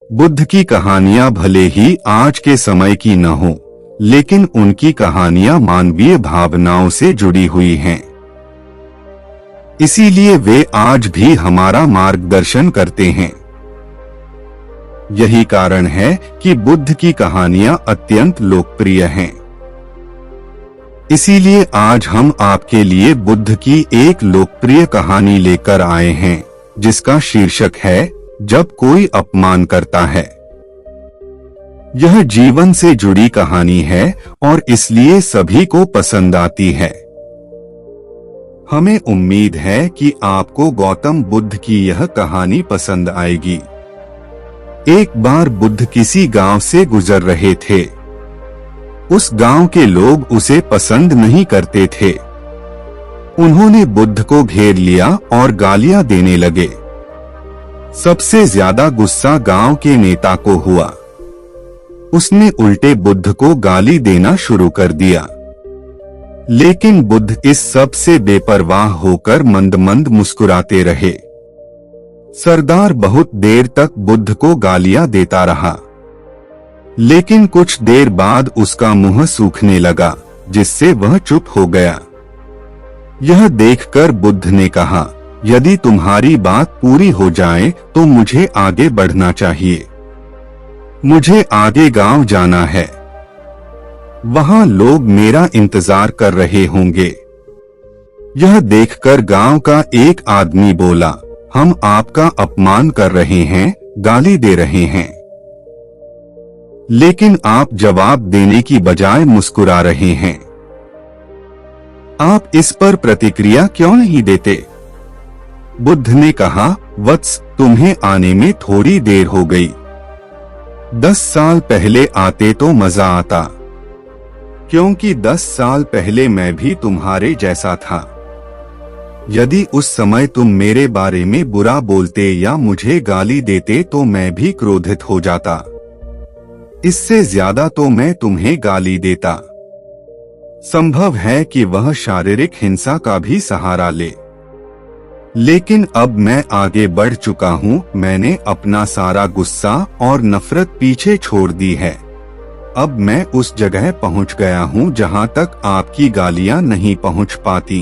बुद्ध की कहानियां भले ही आज के समय की न हो, लेकिन उनकी कहानियां मानवीय भावनाओं से जुड़ी हुई हैं। इसीलिए वे आज भी हमारा मार्गदर्शन करते हैं। यही कारण है कि बुद्ध की कहानियां अत्यंत लोकप्रिय हैं। इसीलिए आज हम आपके लिए बुद्ध की एक लोकप्रिय कहानी लेकर आए हैं, जिसका शीर्षक है जब कोई अपमान करता है। यह जीवन से जुड़ी कहानी है और इसलिए सभी को पसंद आती है। हमें उम्मीद है कि आपको गौतम बुद्ध की यह कहानी पसंद आएगी। एक बार बुद्ध किसी गांव से गुजर रहे थे। उस गांव के लोग उसे पसंद नहीं करते थे। उन्होंने बुद्ध को घेर लिया और गालियां देने लगे। सबसे ज्यादा गुस्सा गांव के नेता को हुआ। उसने उल्टे बुद्ध को गाली देना शुरू कर दिया। लेकिन बुद्ध इस सब से बेपरवाह होकर मंद मंद मुस्कुराते रहे। सरदार बहुत देर तक बुद्ध को गालियां देता रहा, लेकिन कुछ देर बाद उसका मुंह सूखने लगा, जिससे वह चुप हो गया। यह देखकर बुद्ध ने कहा, यदि तुम्हारी बात पूरी हो जाए तो मुझे आगे बढ़ना चाहिए। मुझे आगे गांव जाना है। वहां लोग मेरा इंतजार कर रहे होंगे। यह देखकर गांव का एक आदमी बोला, हम आपका अपमान कर रहे हैं, गाली दे रहे हैं, लेकिन आप जवाब देने की बजाय मुस्कुरा रहे हैं। आप इस पर प्रतिक्रिया क्यों नहीं देते? बुद्ध ने कहा, वत्स, तुम्हें आने में थोड़ी देर हो गई। 10 साल पहले आते तो मजा आता, क्योंकि 10 साल पहले मैं भी तुम्हारे जैसा था। यदि उस समय तुम मेरे बारे में बुरा बोलते या मुझे गाली देते तो मैं भी क्रोधित हो जाता। इससे ज्यादा तो मैं तुम्हें गाली देता। संभव है कि वह शारीरिक हिंसा का भी सहारा ले। लेकिन अब मैं आगे बढ़ चुका हूँ। मैंने अपना सारा गुस्सा और नफरत पीछे छोड़ दी है। अब मैं उस जगह पहुँच गया हूँ जहाँ तक आपकी गालियाँ नहीं पहुँच पाती।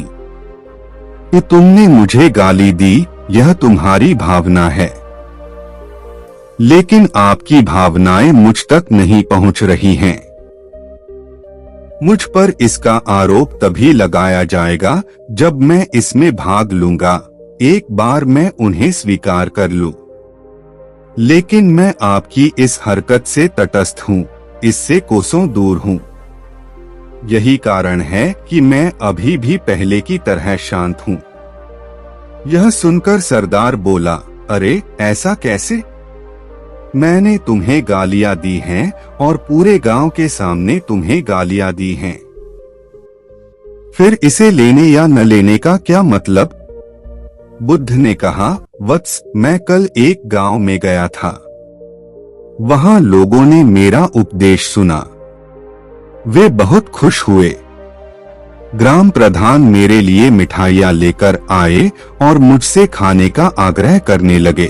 कि तुमने मुझे गाली दी, यह तुम्हारी भावना है, लेकिन आपकी भावनाएं मुझ तक नहीं पहुँच रही हैं। मुझ पर इसका आरोप तभी लगाया जाएगा जब मैं इसमें भाग लूंगा। एक बार मैं उन्हें स्वीकार कर लूं। लेकिन मैं आपकी इस हरकत से तटस्थ हूं, इससे कोसों दूर हूं। यही कारण है कि मैं अभी भी पहले की तरह शांत हूं। यह सुनकर सरदार बोला, अरे ऐसा कैसे? मैंने तुम्हें गालियां दी हैं और पूरे गांव के सामने तुम्हें गालियां दी हैं। फिर इसे लेने या न लेने का क्या मतलब? बुद्ध ने कहा, वत्स, मैं कल एक गांव में गया था। वहां लोगों ने मेरा उपदेश सुना। वे बहुत खुश हुए। ग्राम प्रधान मेरे लिए मिठाइयां लेकर आए और मुझसे खाने का आग्रह करने लगे।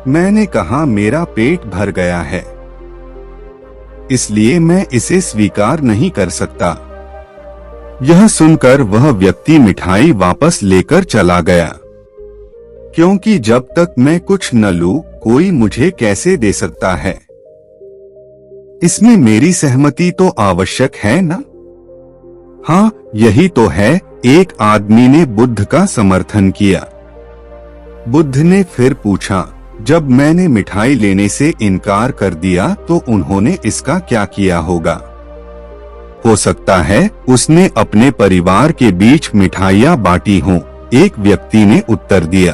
मैंने कहा, मेरा पेट भर गया है, इसलिए मैं इसे स्वीकार नहीं कर सकता। यह सुनकर वह व्यक्ति मिठाई वापस लेकर चला गया, क्योंकि जब तक मैं कुछ न लूं, कोई मुझे कैसे दे सकता है? इसमें मेरी सहमति तो आवश्यक है ना? हाँ, यही तो है। एक आदमी ने बुद्ध का समर्थन किया। बुद्ध ने फिर पूछा, जब मैंने मिठाई लेने से इनकार कर दिया तो उन्होंने इसका क्या किया होगा? हो सकता है उसने अपने परिवार के बीच मिठाइयां बांटी हों, एक व्यक्ति ने उत्तर दिया।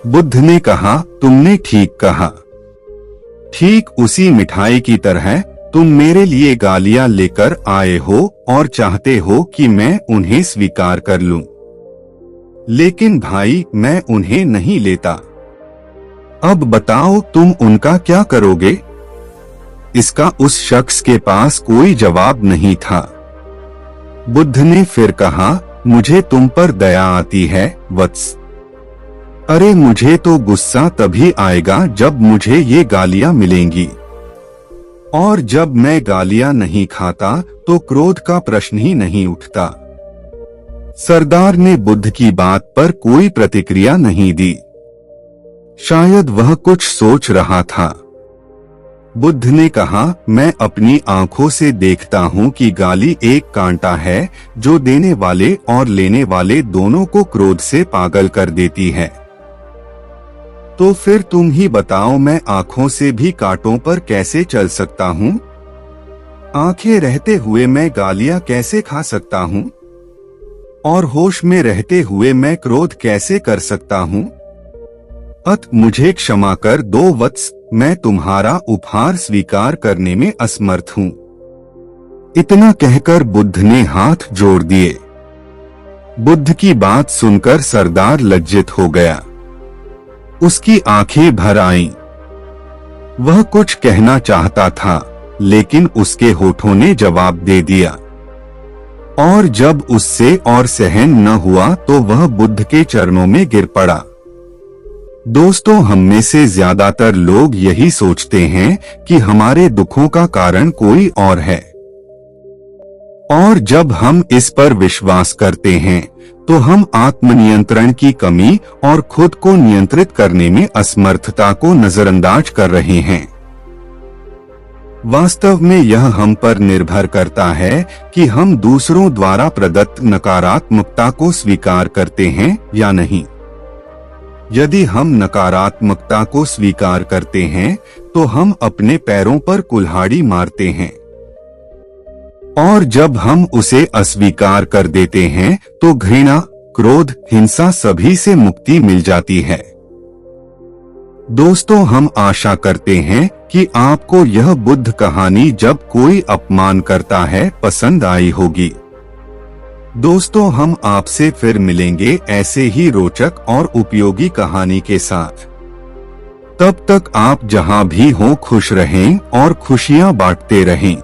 बुद्ध ने कहा, तुमने ठीक कहा। ठीक उसी मिठाई की तरह तुम मेरे लिए गालियां लेकर आए हो और चाहते हो कि मैं उन्हें स्वीकार कर लूं। लेकिन भाई, मैं उन्हें नहीं लेता। अब बताओ, तुम उनका क्या करोगे? इसका उस शख्स के पास कोई जवाब नहीं था। बुद्ध ने फिर कहा, मुझे तुम पर दया आती है, वत्स। अरे मुझे तो गुस्सा तभी आएगा जब मुझे ये गालियां मिलेंगी, और जब मैं गालियां नहीं खाता तो क्रोध का प्रश्न ही नहीं उठता। सरदार ने बुद्ध की बात पर कोई प्रतिक्रिया नहीं दी। शायद वह कुछ सोच रहा था। बुद्ध ने कहा, मैं अपनी आंखों से देखता हूं कि गाली एक कांटा है जो देने वाले और लेने वाले दोनों को क्रोध से पागल कर देती है। तो फिर तुम ही बताओ, मैं आंखों से भी कांटों पर कैसे चल सकता हूं? आंखें रहते हुए मैं गालियां कैसे खा सकता हूं? और होश में रहते हुए मैं क्रोध कैसे कर सकता हूं? अत मुझे क्षमा कर दो वत्स, मैं तुम्हारा उपहार स्वीकार करने में असमर्थ हूं। इतना कहकर बुद्ध ने हाथ जोड़ दिए। बुद्ध की बात सुनकर सरदार लज्जित हो गया। उसकी आंखें भर आईं। वह कुछ कहना चाहता था, लेकिन उसके होठों ने जवाब दे दिया। और जब उससे और सहन न हुआ तो वह बुद्ध के चरणों में गिर पड़ा। दोस्तों, हम में से ज्यादातर लोग यही सोचते हैं कि हमारे दुखों का कारण कोई और है, और जब हम इस पर विश्वास करते हैं तो हम आत्मनियंत्रण की कमी और खुद को नियंत्रित करने में असमर्थता को नजरअंदाज कर रहे हैं। वास्तव में यह हम पर निर्भर करता है कि हम दूसरों द्वारा प्रदत्त नकारात्मकता को स्वीकार करते हैं या नहीं। यदि हम नकारात्मकता को स्वीकार करते हैं तो हम अपने पैरों पर कुल्हाड़ी मारते हैं, और जब हम उसे अस्वीकार कर देते हैं तो घृणा, क्रोध, हिंसा सभी से मुक्ति मिल जाती है। दोस्तों, हम आशा करते हैं कि आपको यह बुद्ध कहानी जब कोई अपमान करता है पसंद आई होगी। दोस्तों, हम आपसे फिर मिलेंगे ऐसे ही रोचक और उपयोगी कहानी के साथ। तब तक आप जहां भी हों खुश रहें और खुशियां बांटते रहें।